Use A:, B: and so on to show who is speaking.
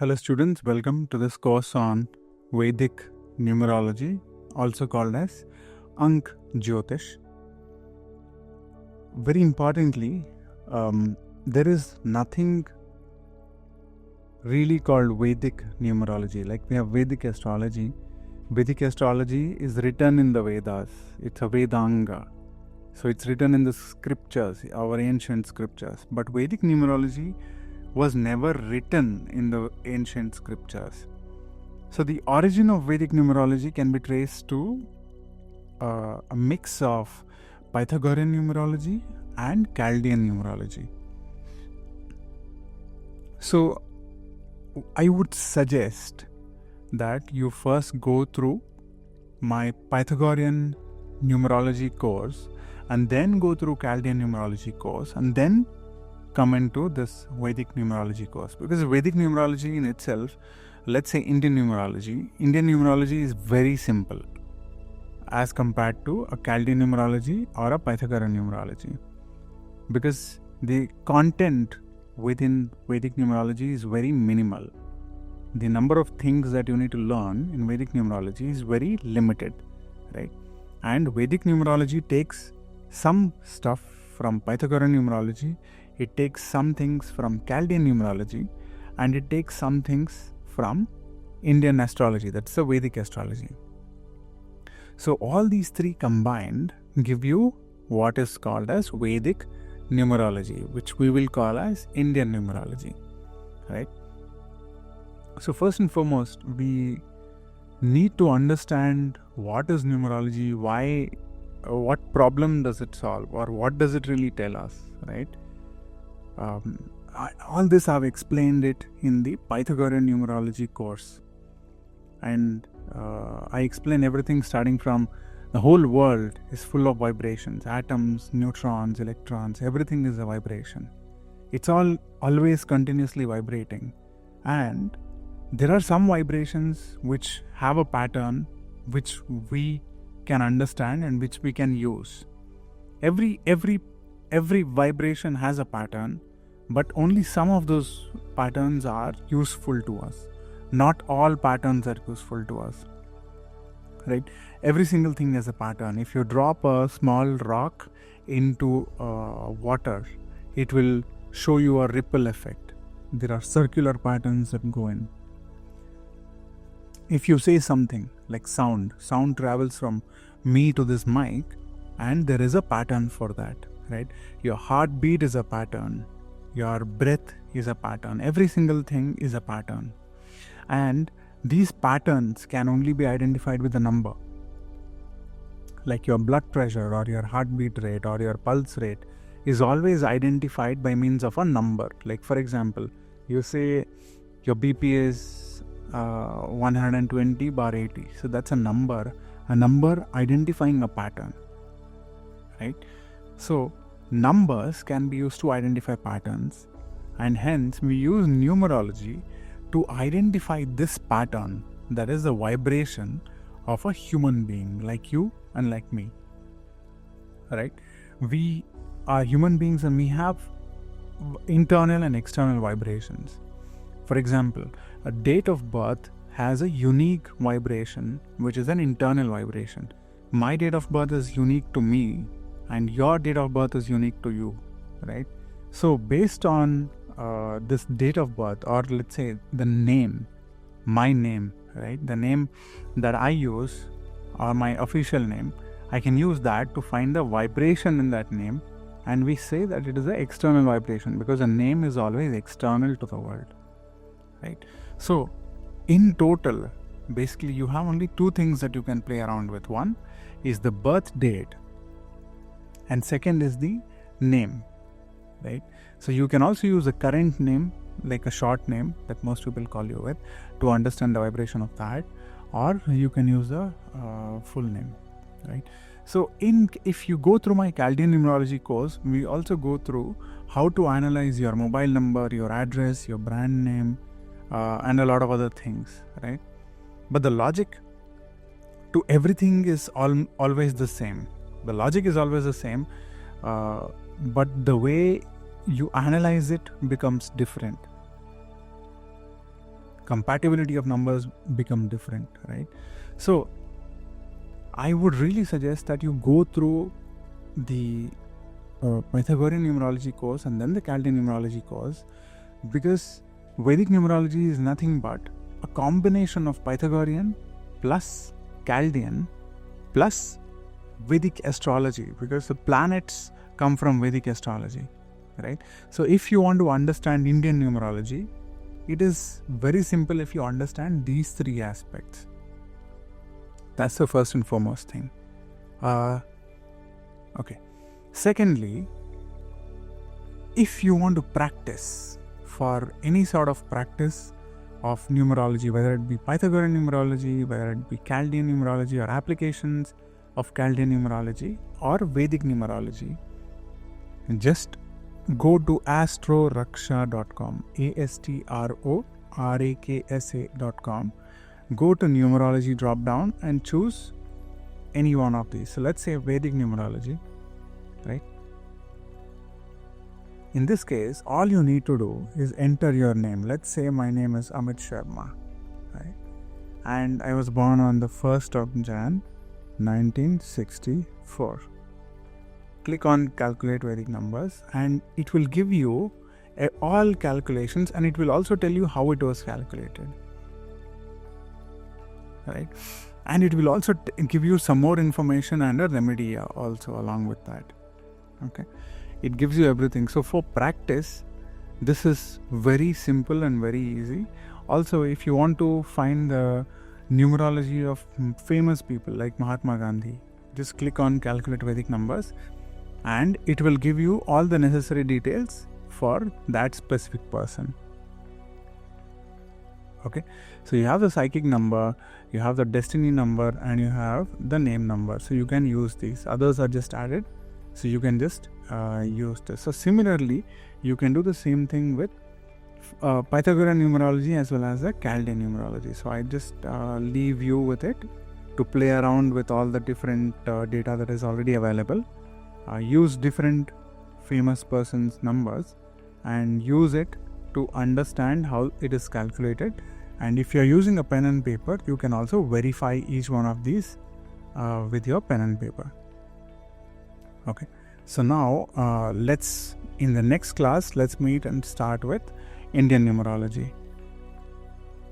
A: Hello students, welcome to this course on Vedic Numerology, also called as Ank Jyotish. Very importantly, there is nothing really called Vedic Numerology. Like we have Vedic Astrology. Vedic Astrology is written in the Vedas. It's a Vedanga. So it's written in the scriptures, our ancient scriptures. But Vedic Numerology was never written in the ancient scriptures. So the origin of Vedic numerology can be traced to a mix of Pythagorean numerology and Chaldean numerology. So I would suggest that you first go through my Pythagorean numerology course and then go through Chaldean numerology course and then come into this Vedic numerology course, because Vedic numerology in itself, let's say Indian numerology is very simple as compared to a Chaldean numerology or a Pythagorean numerology, because the content within Vedic numerology is very minimal. The number of things that you need to learn in Vedic numerology is very limited, right? And Vedic numerology takes some stuff from Pythagorean numerology, it takes some things from Chaldean numerology, and it takes some things from Indian astrology, that's the Vedic astrology. So all these three combined give you what is called as Vedic numerology, which we will call as Indian numerology, right? So first and foremost, we need to understand what is numerology, why, what problem does it solve, or what does it really tell us, right? All this I've explained it in the Pythagorean numerology course, and I explain everything starting from the whole world is full of vibrations, atoms, neutrons, electrons, everything is a vibration. It's all always continuously vibrating, and there are some vibrations which have a pattern which we can understand and which we can use. Every vibration has a pattern, but only some of those patterns are useful to us. Not all patterns are useful to us, right? Every single thing has a pattern. If you drop a small rock into water, it will show you a ripple effect. There are circular patterns that go in. If you say something like sound travels from me to this mic, and there is a pattern for that, right? Your heartbeat is a pattern. Your breath is a pattern. Every single thing is a pattern. And these patterns can only be identified with a number. Like your blood pressure or your heartbeat rate or your pulse rate is always identified by means of a number. Like for example, you say your BP is 120/80. So that's a number identifying a pattern, right? So numbers can be used to identify patterns, and hence we use numerology to identify this pattern, that is the vibration of a human being like you and like me, right? We are human beings and we have internal and external vibrations. For example, a date of birth has a unique vibration, which is an internal vibration. My date of birth is unique to me, and your date of birth is unique to you, right? So based on this date of birth, or let's say the name, my name, right? The name that I use, or my official name, I can use that to find the vibration in that name, and we say that it is an external vibration because a name is always external to the world, right? So in total, basically you have only two things that you can play around with. One is the birth date, and second is the name, right? So you can also use a current name, like a short name that most people call you with, to understand the vibration of that, or you can use a full name, right? So if you go through my Chaldean numerology course, we also go through how to analyze your mobile number, your address, your brand name, and a lot of other things, right? But the logic to everything is always the same. The logic is always the same, but the way you analyze it becomes different. compatibility of numbers become different, right? So I would really suggest that you go through the Pythagorean numerology course and then the Chaldean numerology course, because Vedic numerology is nothing but a combination of Pythagorean plus Chaldean plus Vedic astrology, because the planets come from Vedic astrology, right? So if you want to understand Indian numerology, it is very simple if you understand these three aspects. That's the first and foremost thing. Okay. Secondly, if you want to practice, for any sort of practice of numerology, whether it be Pythagorean numerology, whether it be Chaldean numerology, or applications of Chaldean numerology or Vedic numerology, just go to astroraksha.com, astroraksa.com. Go to numerology drop down and choose any one of these. So let's say Vedic numerology, right? In this case, all you need to do is enter your name. Let's say my name is Amit Sharma, right? And I was born on the 1st of Jan 1964. Click on calculate Vedic numbers and it will give you all calculations, and it will also tell you how it was calculated, right? And it will also give you some more information and a remedy also along with that. Okay, it gives you everything. So for practice, this is very simple and very easy. Also, if you want to find the numerology of famous people like Mahatma Gandhi, just click on calculate Vedic numbers and it will give you all the necessary details for that specific person. Okay, so you have the psychic number, you have the destiny number, and you have the name number. So you can use these. Others are just added, so you can just use this. So similarly, you can do the same thing with Pythagorean numerology as well as the Chaldean numerology. So I just leave you with it to play around with all the different data that is already available. Use different famous persons' numbers and use it to understand how it is calculated. And if you are using a pen and paper, you can also verify each one of these with your pen and paper. Okay, so now in the next class, let's meet and start with Indian numerology.